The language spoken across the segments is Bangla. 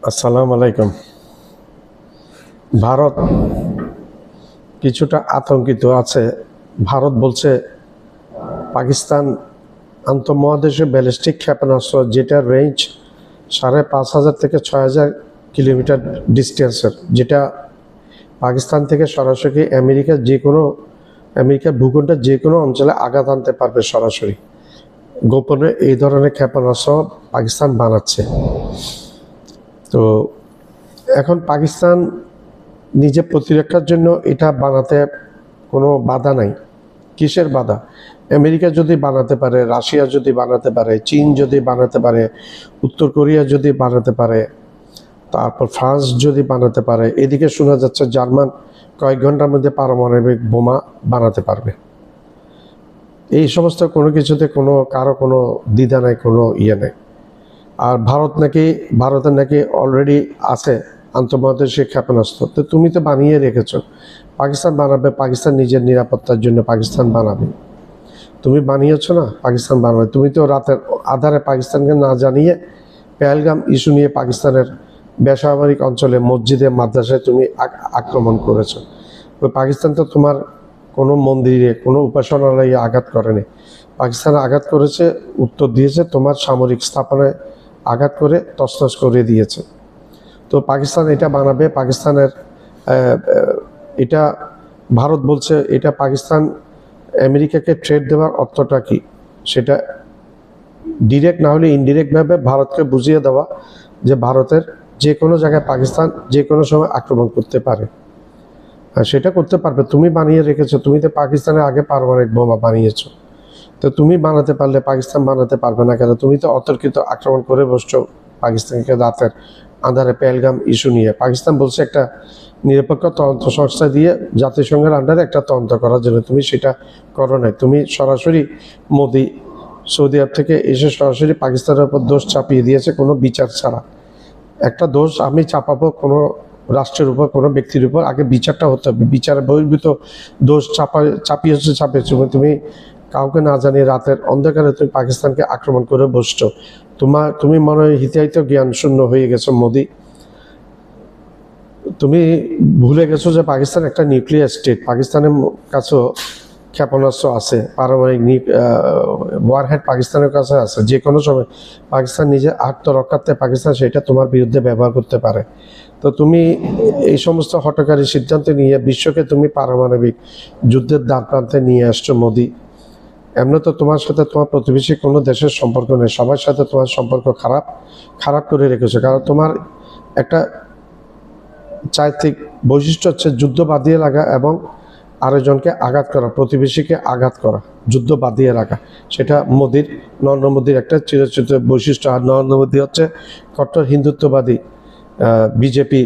আসসালামু আলাইকুম। ভারত কিছুটা আতঙ্কিত আছে। ভারত বলছে পাকিস্তান আন্তঃমহাদেশীয় ব্যালিস্টিক ক্ষেপণাস্ত্র যেটার রেঞ্জ ৫,৫০০ থেকে ৬,০০০ কিলোমিটার ডিস্টেন্সের, যেটা পাকিস্তান থেকে সরাসরি আমেরিকার ভূখণ্ডের যে কোনো অঞ্চলে আঘাত আনতে পারবে সরাসরি। গোপনে এই ধরনের ক্ষেপণাস্ত্র পাকিস্তান বানাচ্ছে। তো এখন পাকিস্তান নিজে প্রতিরক্ষার জন্য এটা বানাতে কোনো বাধা নাই। কিসের বাধা? আমেরিকা যদি বানাতে পারে, রাশিয়া যদি বানাতে পারে, চীন যদি বানাতে পারে, উত্তর কোরিয়া যদি বানাতে পারে, তারপর ফ্রান্স যদি বানাতে পারে, এদিকে শোনা যাচ্ছে জার্মান কয়েক ঘন্টার মধ্যে পারমাণবিক বোমা বানাতে পারবে। এই সমস্ত কোনো কিছুতে কারো কোনো দ্বিধা নাই, কোনো ইয়ে নেই। আর ভারতের নাকি অলরেডি আছে আন্তঃমহাদেশীয় ক্ষেপণাস্ত্র। তো তুমি তো বানিয়ে রেখেছো, পাকিস্তান বানাবে, পাকিস্তান নিজের নিরাপত্তার জন্য পাকিস্তান বানাবে। তুমি বানিয়েছো না, পাকিস্তান বানাবে। তুমি তো রাতের আধারে পাকিস্তানকে না জানিয়ে পেহেলগাম ইস্যু নিয়ে পাকিস্তানের বেসামরিক অঞ্চলে মসজিদে মাদ্রাসায় তুমি আক্রমণ করেছো। ওই পাকিস্তান তো তোমার কোনো মন্দিরে, কোনো উপাসনালয়ে আঘাত করেনি। পাকিস্তান আঘাত করেছে, উত্তর দিয়েছে, তোমার সামরিক স্থাপনায় আঘাত করে তছনছ করে দিয়েছে। তো পাকিস্তান এটা বানাবে। এটা ভারত বলছে এটা পাকিস্তান আমেরিকাকে ট্রেড দেওয়ার অর্থটা কি, সেটা ডিরেক্ট না হলে ইনডিরেক্টভাবে ভারতকে বুঝিয়ে দেওয়া যে ভারতের যে কোনো জায়গায় পাকিস্তান যে কোনো সময় আক্রমণ করতে পারে। সেটা করতে পারবে। তুমি বানিয়ে রেখেছো, তুমি তো পাকিস্তানের আগে পারমাণবিক বোমা বানিয়েছো। তো তুমি বানাতে পারলে পাকিস্তান বানাতে পারবে না কেন? তুমি তো অতর্কিত আক্রমণ করে বসছো পাকিস্তানকে রাতের আঁধারে পেহেলগাম ইস্যু নিয়ে। পাকিস্তান বলছে একটা নিরপেক্ষ তদন্ত সংস্থা দিয়ে জাতিসংঘের আন্ডারে একটা তদন্ত করার জন্য, তুমি সেটা করো নাই। তুমি সরাসরি মোদি সৌদি আরব থেকে এসে সরাসরি পাকিস্তানের উপর দোষ চাপিয়ে দিয়েছে কোনো বিচার ছাড়া। একটা দোষ আমি চাপাবো কোনো রাষ্ট্রের উপর, কোনো ব্যক্তির উপর, আগে বিচারটা হতে হবে। বিচারের বহির্ভূত দোষ চাপিয়েছো। তুমি কাউকে না জানিয়ে রাতের অন্ধকারে তুমি পাকিস্তানকে আক্রমণ করে বসছো। তুমি মনে হয় হিতাহিত জ্ঞান শূন্য হয়ে গেছো মোদি। তুমি ভুলে গেছো যে পাকিস্তান একটা নিউক্লিয়ার স্টেট। পাকিস্তানের কাছেও ক্ষেপণাস্ত্র আছে, পারমাণবিক ওয়ারহেড পাকিস্তানের কাছে আছে। যে কোনো সময় পাকিস্তান নিজের আত্মরক্ষার্থে পাকিস্তান সেটা তোমার বিরুদ্ধে ব্যবহার করতে পারে। তো তুমি এই সমস্ত হঠকারী সিদ্ধান্ত নিয়ে বিশ্বকে তুমি পারমাণবিক যুদ্ধের দ্বার প্রান্তে নিয়ে আসছো মোদি। এমনি তো তোমার সাথে তোমার প্রতিবেশী কোনো দেশের সম্পর্ক নেই, সবার সাথে তোমার সম্পর্ক খারাপ করে রেখেছো। কারণ তোমার একটা চারিত্রিক বৈশিষ্ট্য হচ্ছে যুদ্ধ বাঁধিয়ে রাখা এবং আরেকজনকে আঘাত করা, প্রতিবেশীকে আঘাত করা, যুদ্ধ বাঁধিয়ে রাখা। সেটা নরেন্দ্র মোদির একটা চিরচিত বৈশিষ্ট্য। আর নরেন্দ্র মোদি হচ্ছে কট্টর হিন্দুত্ববাদী বিজেপি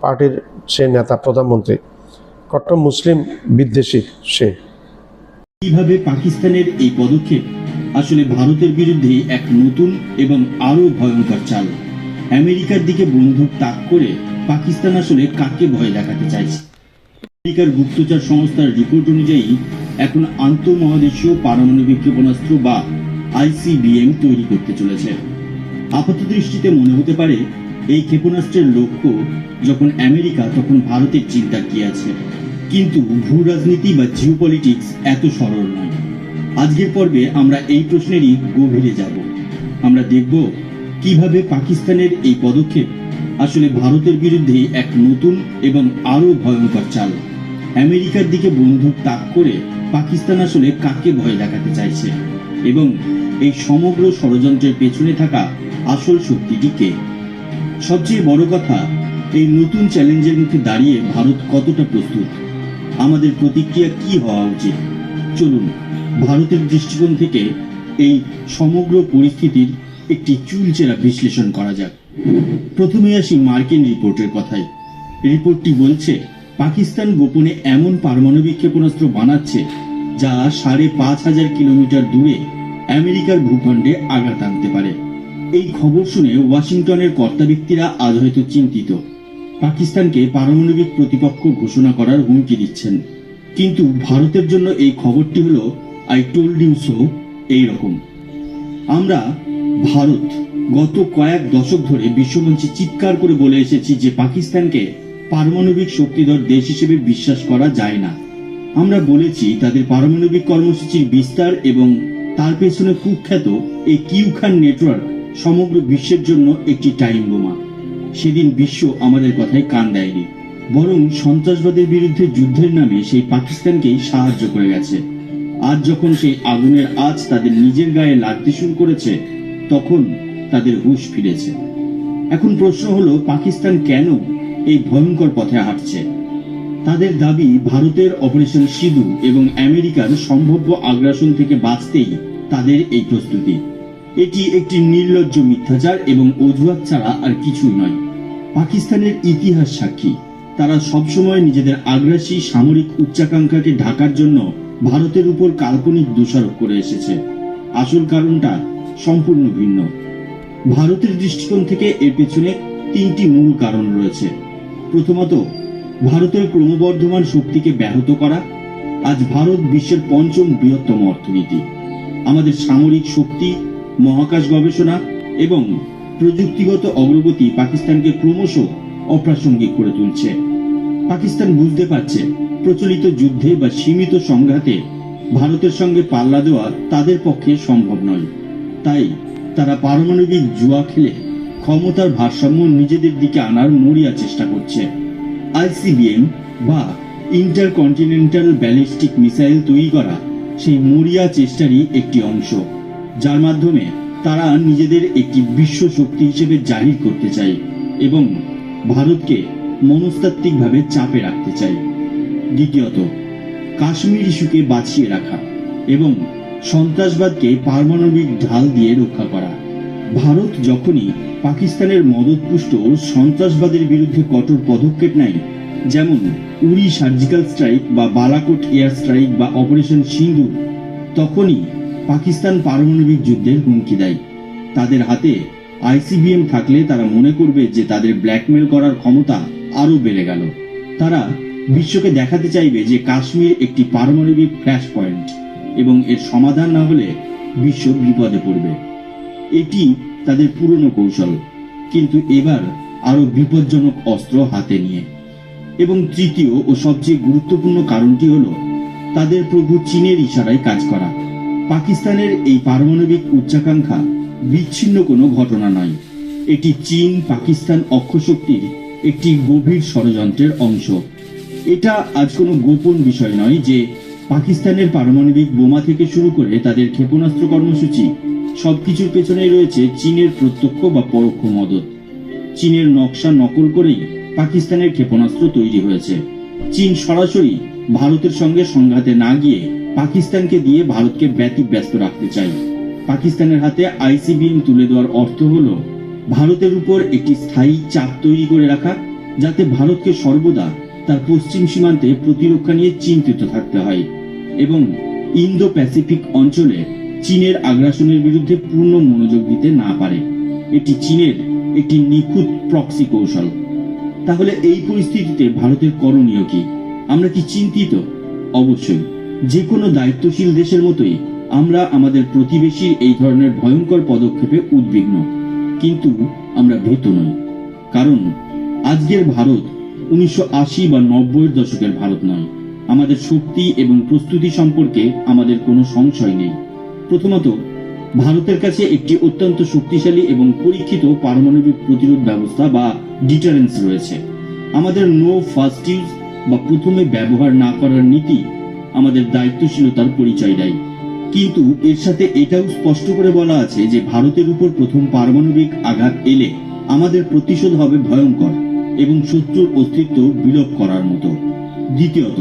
পার্টির সে নেতা, প্রধানমন্ত্রী, কট্টর মুসলিম বিদ্বেষী সে। কিভাবে পাকিস্তানের এই পদক্ষেপ আসলে ভারতের বিরুদ্ধে এক নতুন এবং আরো ভয়ঙ্কর চাল। আমেরিকার দিকে বন্দুক তাক করে পাকিস্তান আসলে কাকে ভয় দেখাতে চাইছে? আমেরিকার গুপ্তচর সংস্থার রিপোর্ট অনুযায়ী এখন আন্তঃমহাদেশীয় পারমাণবিক ক্ষেপণাস্ত্র বা আইসিবিএম তৈরি করতে চলেছে। আপাত দৃষ্টিতে মনে হতে পারে এই ক্ষেপণাস্ত্রের লক্ষ্য যখন আমেরিকা, তখন ভারতের চিন্তা কি আছে? কিন্তু ভূ রাজনীতি বা জিওপলিটিক্স এত সরল নয়। আজকের পর্বে আমরা এই প্রশ্নেরই গভীরে যাব। আমরা দেখব কিভাবে পাকিস্তানের এই পদক্ষেপ আসলে ভারতের বিরুদ্ধে এক নতুন এবং আরো ভয়ঙ্কর চাল। আমেরিকার দিকে বন্দুক তাক করে পাকিস্তান আসলে কাকে ভয় দেখাতে চাইছে এবং এই সমগ্র ষড়যন্ত্রের পেছনে থাকা আসল শক্তিটি কে? সবচেয়ে বড় কথা, এই নতুন চ্যালেঞ্জের মুখে দাঁড়িয়ে ভারত কতটা প্রস্তুত? আমাদের প্রতিক্রিয়া কি হওয়া উচিত? চলুন ভারতের দৃষ্টিকোণ থেকে এই সমগ্র পরিস্থিতির একটি চুলচেরা বিশ্লেষণ করা যাক। প্রথমে আসি মার্কিন রিপোর্টের কথায়। রিপোর্টটি বলছে পাকিস্তান গোপনে এমন পারমাণবিক ক্ষেপণাস্ত্র বানাচ্ছে যা ৫,৫০০ কিলোমিটার দূরে আমেরিকার ভূখণ্ডে আঘাত আনতে পারে। এই খবর শুনে ওয়াশিংটনের কর্তা ব্যক্তিরা আজ হয়তো চিন্তিত, পাকিস্তানকে পারমাণবিক প্রতিপক্ষ ঘোষণা করার হুমকি দিচ্ছেন। কিন্তু ভারতের জন্য এই খবরটি হলো আই টোল্ড ইউ সো। এইরকম আমরা ভারত গত কয়েক দশক ধরে বিশ্বমঞ্চে চিৎকার করে বলে এসেছি যে পাকিস্তানকে পারমাণবিক শক্তিধর দেশ হিসেবে বিশ্বাস করা যায় না। আমরা বলেছি তাদের পারমাণবিক কর্মসূচির বিস্তার এবং তার পেছনে কুখ্যাত এই কিউখান নেটওয়ার্ক সমগ্র বিশ্বের জন্য একটি টাইম বোমা। সেদিন বিশ্ব আমাদের কথায় কান দেয়নি, বরং সন্ত্রাসবাদের বিরুদ্ধে যুদ্ধের নামে সেই পাকিস্তানকেই সাহায্য করে গেছে। আজ যখন সেই আগুনের আঁচ তাদের নিজের গায়ে লাগতে শুরু করেছে, তখন তাদের হুঁশ ফিরেছে। এখন প্রশ্ন হলো, পাকিস্তান কেন এই ভয়ঙ্কর পথে হাঁটছে? তাদের দাবি ভারতের অপারেশন সিঁদুর এবং আমেরিকার সম্ভাব্য আগ্রাসন থেকে বাঁচতেই তাদের এই প্রস্তুতি। এটি একটি নির্লজ্জ মিথ্যাচার এবং অজুহাত ছাড়া আর কিছুই নয়। পাকিস্তানের ইতিহাস সাক্ষী, তারা সবসময় নিজেদের আগ্রাসী সামরিক উচ্চাকাঙ্ক্ষাকে ঢাকার জন্য ভারতের উপর কাল্পনিক দোষারোপ করে এসেছে। আসল কারণটা সম্পূর্ণ ভিন্ন। ভারতের দৃষ্টিকোণ থেকে এর পেছনে তিনটি মূল কারণ রয়েছে। প্রথমত, ভারতের ক্রমবর্ধমান শক্তিকে ব্যাহত করা। আজ ভারত বিশ্বের পঞ্চম বৃহত্তম অর্থনীতি। আমাদের সামরিক শক্তি, মহাকাশ গবেষণা এবং প্রযুক্তিগত অগ্রগতি পাকিস্তানকে ক্রমশ অপ্রাসঙ্গিক করে তুলছে। পাকিস্তান বুঝতে পারছে প্রচলিত যুদ্ধে বা সীমিত সংঘাতে ভারতের সঙ্গে পাল্লা দেওয়া তাদের পক্ষে সম্ভব নয়। তাই তারা পারমাণবিক জুয়া খেলে ক্ষমতার ভারসাম্য নিজেদের দিকে আনার মরিয়া চেষ্টা করছে। আইসিবিএম বা ইন্টারকন্টিনেন্টাল ব্যালিস্টিক মিসাইল তৈরি করা সেই মরিয়া চেষ্টারই একটি অংশ, যার মাধ্যমে তারা নিজেদের একটি বিশ্ব শক্তি হিসেবে জাহির করতে চায় এবং ভারতকে মনস্তাত্ত্বিকভাবে চাপে রাখতে চায়। দ্বিতীয়ত, কাশ্মীর ইস্যুকে বাঁচিয়ে রাখা এবং সন্ত্রাসবাদকে পারমাণবিক ঢাল দিয়ে রক্ষা করা। ভারত যখনই পাকিস্তানের মদতপুষ্ট সন্ত্রাসবাদের বিরুদ্ধে কঠোর পদক্ষেপ নেয়, যেমন উরি সার্জিক্যাল স্ট্রাইক বা বালাকোট এয়ার স্ট্রাইক বা অপারেশন সিঁদুর, তখনই পাকিস্তান পারমাণবিক যুদ্ধের হুমকি দেয়। তাদের হাতে আইসিবিএম থাকলে তারা মনে করবে যে তাদের ব্ল্যাকমেল করার ক্ষমতা আরো বেড়ে গেল। তারা বিশ্বকে দেখাতে চাইবে যে কাশ্মীর একটি পারমাণবিক ফ্ল্যাশ পয়েন্ট এবং এর সমাধান না হলে বিশ্ব বিপদে পড়বে। এটি তাদের পুরনো কৌশল, কিন্তু এবার আরো বিপজ্জনক অস্ত্র হাতে নিয়ে। এবং তৃতীয় ও সবচেয়ে গুরুত্বপূর্ণ কারণটি হলো তাদের প্রভু চীনের ইশারায় কাজ করা। পাকিস্তানের এই পারমাণবিক উচ্চাকাঙ্ক্ষা বিচ্ছিন্ন কোনো ঘটনা নয়, এটি চীন পাকিস্তান অক্ষশক্তির একটি গভীর ষড়যন্ত্রের অংশ। এটা আজ কোনো গোপন বিষয় নয় যে পাকিস্তানের পারমাণবিক বোমা থেকে শুরু করে তাদের ক্ষেপণাস্ত্র কর্মসূচি সবকিছুর পেছনেই রয়েছে চীনের প্রত্যক্ষ বা পরোক্ষ মদত। চীনের নকশা নকল করেই পাকিস্তানের ক্ষেপণাস্ত্র তৈরি হয়েছে। চীন সরাসরি ভারতের সঙ্গে সংঘাতে না গিয়ে পাকিস্তানকে দিয়ে ভারতকে ব্যতিব্যস্ত রাখতে চায়। পাকিস্তানের হাতে আইসিবিএম তুলে দেওয়ার অর্থ হলো ভারতের উপর একটি স্থায়ী চাপ তৈরি করে রাখা, যাতে ভারতকে সর্বদা তার পশ্চিম সীমান্তে প্রতিরক্ষা নিয়ে চিন্তিত থাকতে হয় এবং ইন্দো প্যাসিফিক অঞ্চলে চীনের আগ্রাসনের বিরুদ্ধে পূর্ণ মনোযোগ দিতে না পারে। এটি চীনের একটি নিখুঁত প্রক্সি কৌশল। তাহলে এই পরিস্থিতিতে ভারতের করণীয় কি? আমরা কি চিন্তিত? অবশ্যই। যে কোনো দায়িত্বশীল দেশের মতোই আমরা আমাদের প্রতিবেশীর এই ধরনের ভয়ঙ্কর পদক্ষেপে উদ্বিগ্ন, কিন্তু আমরা ভীত নই। কারণ আজকের ভারত 1980 বা 90-এর দশকের ভারত নয়। আমাদের শক্তি এবং প্রস্তুতি সম্পর্কে আমাদের কোনো সংশয় নেই। প্রথমত, ভারতের কাছে একটি অত্যন্ত শক্তিশালী এবং পরীক্ষিত পারমাণবিক প্রতিরোধ ব্যবস্থা বা ডিটারেন্স রয়েছে। আমাদের নো ফার্স্ট ইউজ বা প্রথমে ব্যবহার না করার নীতি আমাদের দায়িত্বশীলতার পরিচয় দেয়। কিন্তু এর সাথে এটাও স্পষ্ট করে বলা আছে যে ভারতের উপর প্রথম পারমাণবিক আঘাত এলে আমাদের প্রতিশোধ হবে ভয়ঙ্কর এবং শত্রুর অস্তিত্ব বিলোপ করার মতো। দ্বিতীয়ত,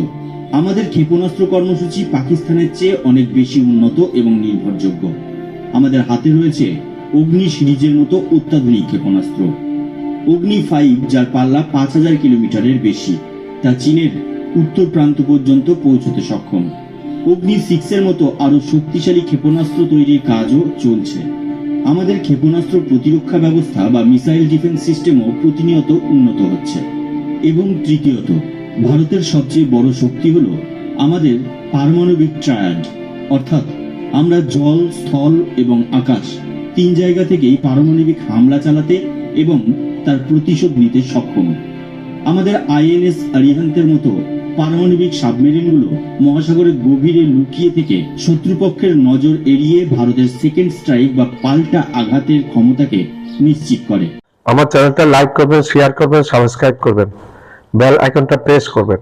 আমাদের ক্ষেপণাস্ত্র কর্মসূচি পাকিস্তানের চেয়ে অনেক বেশি উন্নত এবং নির্ভরযোগ্য। আমাদের হাতে রয়েছে অগ্নি সিরিজের মতো অত্যাধুনিক ক্ষেপণাস্ত্র। অগ্নি 5, যার পাল্লা 5000 কিলোমিটারের বেশি, তা চীনের উত্তর প্রান্ত পর্যন্ত পৌঁছতে সক্ষম। অগ্নি 6 এর মতো আরো শক্তিশালী ক্ষেপণাস্ত্র তৈরির কাজও চলছে। আমাদের ক্ষেপণাস্ত্র প্রতিরক্ষা ব্যবস্থা বা মিসাইল ডিফেন্স সিস্টেমও প্রতিনিয়ত উন্নত হচ্ছে। এবং তৃতীয়ত, ভারতের সবচেয়ে বড় শক্তি হলো আমাদের পারমাণবিক ট্রায়াড, অর্থাৎ আমরা জল, স্থল এবং আকাশ তিন জায়গা থেকেই পারমাণবিক হামলা চালাতে এবং তার প্রতিশোধ নিতে সক্ষম। আমাদের আইএনএস আরিহান্তের মতো পারমাণবিক সাবমেরিনগুলো মহাসাগরের গভীরে লুকিয়ে থেকে শত্রুপক্ষের নজর এড়িয়ে ভারতের সেকেন্ড স্ট্রাইক বা পাল্টা আঘাতের ক্ষমতাকে নিশ্চিত করে। আমার চ্যানেলটা লাইক করবেন, শেয়ার করবেন, সাবস্ক্রাইব করবেন, বেল আইকনটা প্রেস করবেন।